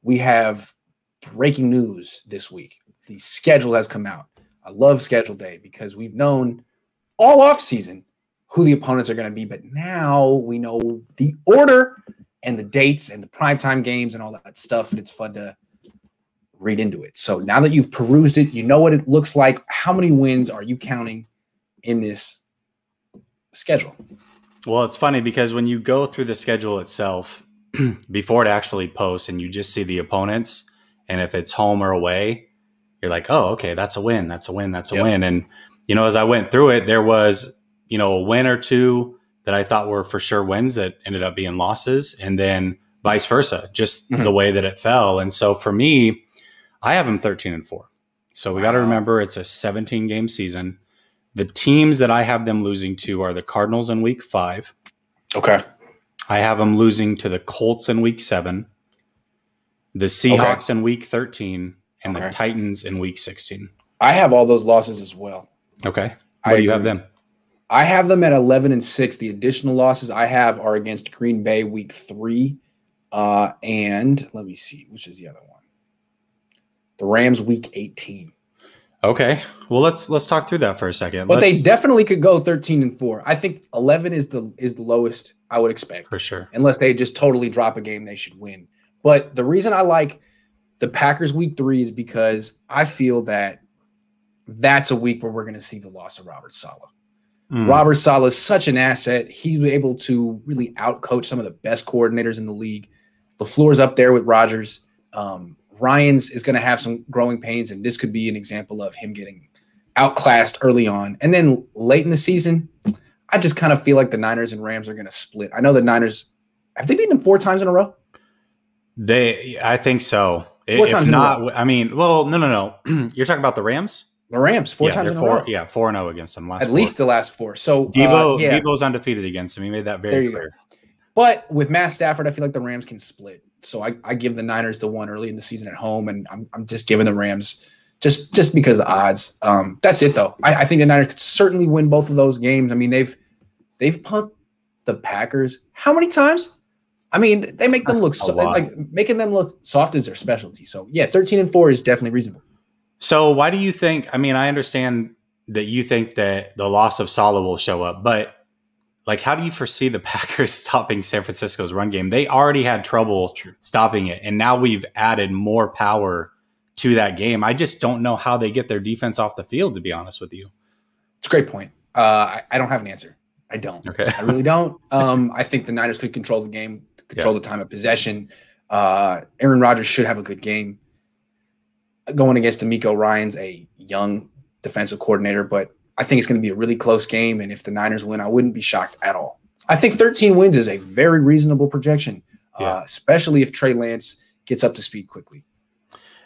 we have breaking news this week. The schedule has come out. I love schedule day because we've known all offseason who the opponents are going to be, but now we know the order and the dates and the primetime games and all that stuff, and it's fun to read into it. So now that you've perused it, you know what it looks like. How many wins are you counting in this schedule? Well, it's funny because when you go through the schedule itself before it actually posts and you just see the opponents, and if it's home or away, you're like, oh, okay, that's a win. That's a win. That's a win. And, as I went through it, there was, a win or two that I thought were for sure wins that ended up being losses, and then vice versa, just the way that it fell. And so for me, I have them 13-4. So we got to remember it's a 17-game season. The teams that I have them losing to are the Cardinals in week 5. Okay. I have them losing to the Colts in week 7, the Seahawks in week 13, and the Titans in week 16. I have all those losses as well. Okay. Where do you have them? I have them at 11-6. The additional losses I have are against Green Bay week 3. And let me see, which is the other one? The Rams week 18. Okay. Well, let's talk through that for a second. But they definitely could go 13-4. I think 11 is the lowest I would expect. For sure. Unless they just totally drop a game they should win. But the reason I like the Packers week 3 is because I feel that that's a week where we're going to see the loss of Robert Saleh. Robert Saleh is such an asset. He was able to really outcoach some of the best coordinators in the league. LaFleur's up there with Rodgers. Ryans is going to have some growing pains, and this could be an example of him getting outclassed early on. And then late in the season, I just kind of feel like the Niners and Rams are going to split. I know the Niners – have they beaten them 4 times in a row? I think so. 4 times in a row. I mean, well, no. You're talking about the Rams? The Rams, 4 times in a row. Yeah, 4-0 against them. At least the last 4. So Debo's undefeated against them. He made that very clear. But with Matt Stafford, I feel like the Rams can split. So I give the Niners the one early in the season at home, and I'm just giving the Rams just because of the odds. That's it, though. I think the Niners could certainly win both of those games. I mean, they've punked the Packers how many times? I mean, they make them look making them look soft is their specialty. So yeah, 13-4 is definitely reasonable. So why do you think? I mean, I understand that you think that the loss of Saleh will show up, but how do you foresee the Packers stopping San Francisco's run game? They already had trouble stopping it, and now we've added more power to that game. I just don't know how they get their defense off the field, to be honest with you. It's a great point. I don't have an answer. I don't. Okay. I really don't. I think the Niners could control the game, control the time of possession. Aaron Rodgers should have a good game. Going against D'Amico Ryans, a young defensive coordinator, but I think it's going to be a really close game, and if the Niners win, I wouldn't be shocked at all. I think 13 wins is a very reasonable projection, especially if Trey Lance gets up to speed quickly.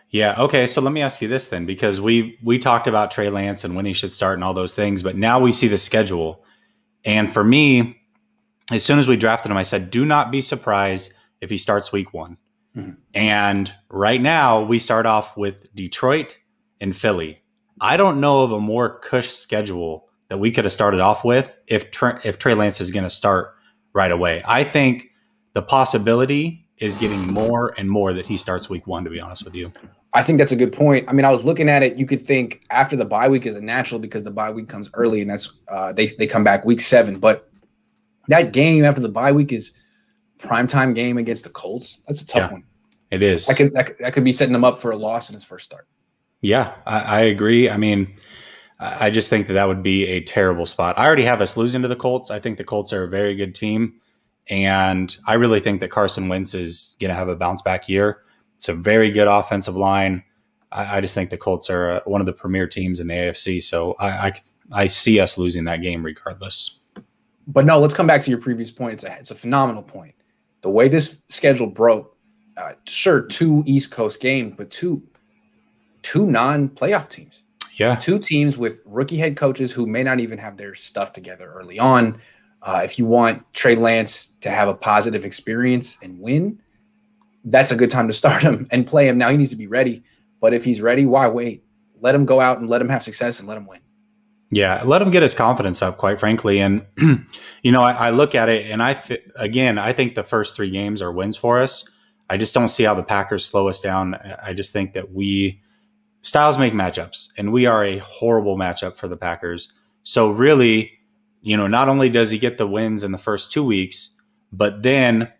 Yeah, okay, so let me ask you this then, because we talked about Trey Lance and when he should start and all those things, but now we see the schedule, and for me, as soon as we drafted him, I said, do not be surprised if he starts week 1. Mm-hmm. And right now, we start off with Detroit and Philly. I don't know of a more cush schedule that we could have started off with if Trey Lance is going to start right away. I think the possibility is getting more and more that he starts week 1, to be honest with you. I think that's a good point. I mean, I was looking at it. You could think after the bye week is a natural because the bye week comes early, and that's they come back week 7. But that game after the bye week is primetime game against the Colts. That's a tough one. It is. That could be setting him up for a loss in his first start. Yeah, I agree. I mean, I just think that would be a terrible spot. I already have us losing to the Colts. I think the Colts are a very good team, and I really think that Carson Wentz is going to have a bounce back year. It's a very good offensive line. I just think the Colts are one of the premier teams in the AFC, so I see us losing that game regardless. But no, let's come back to your previous point. It's a phenomenal point. The way this schedule broke, sure, 2 East Coast games, but two non-playoff teams. Yeah. 2 teams with rookie head coaches who may not even have their stuff together early on. If you want Trey Lance to have a positive experience and win, that's a good time to start him and play him. Now he needs to be ready, but if he's ready, why wait? Let him go out and let him have success and let him win. Yeah, let him get his confidence up, quite frankly. And, I look at it and I think the first 3 games are wins for us. I just don't see how the Packers slow us down. I just think that styles make matchups, and we are a horrible matchup for the Packers. So really, not only does he get the wins in the first 2 weeks, but then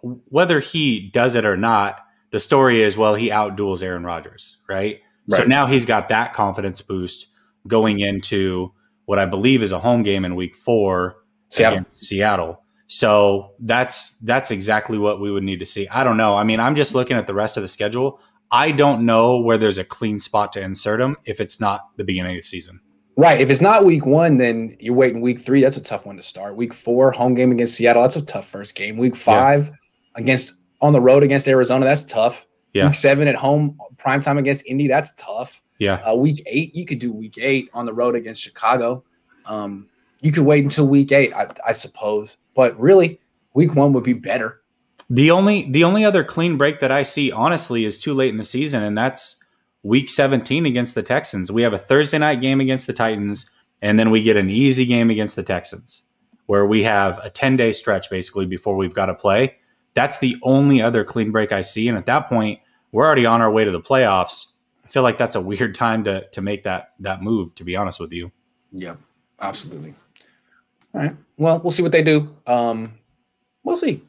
whether he does it or not, the story is, well, he outduels Aaron Rodgers, right? So now he's got that confidence boost going into what I believe is a home game in week 4 against Seattle. So that's exactly what we would need to see. I don't know. I mean, I'm just looking at the rest of the schedule. I don't know where there's a clean spot to insert him if it's not the beginning of the season. Right. If it's not week 1, then you're waiting week 3. That's a tough one to start. Week 4, home game against Seattle. That's a tough first game. Week 5 on the road against Arizona. That's tough. Yeah. Week 7 at home, primetime against Indy. That's tough. Yeah. Week 8, you could do week 8 on the road against Chicago. You could wait until week 8, I suppose. But really, week 1 would be better. The only other clean break that I see, honestly, is too late in the season, and that's week 17 against the Texans. We have a Thursday night game against the Titans, and then we get an easy game against the Texans, where we have a 10-day stretch basically before we've got to play. That's the only other clean break I see, and at that point, we're already on our way to the playoffs. I feel like that's a weird time to make that move, to be honest with you. Yeah, absolutely. All right. Well, we'll see what they do. We'll see.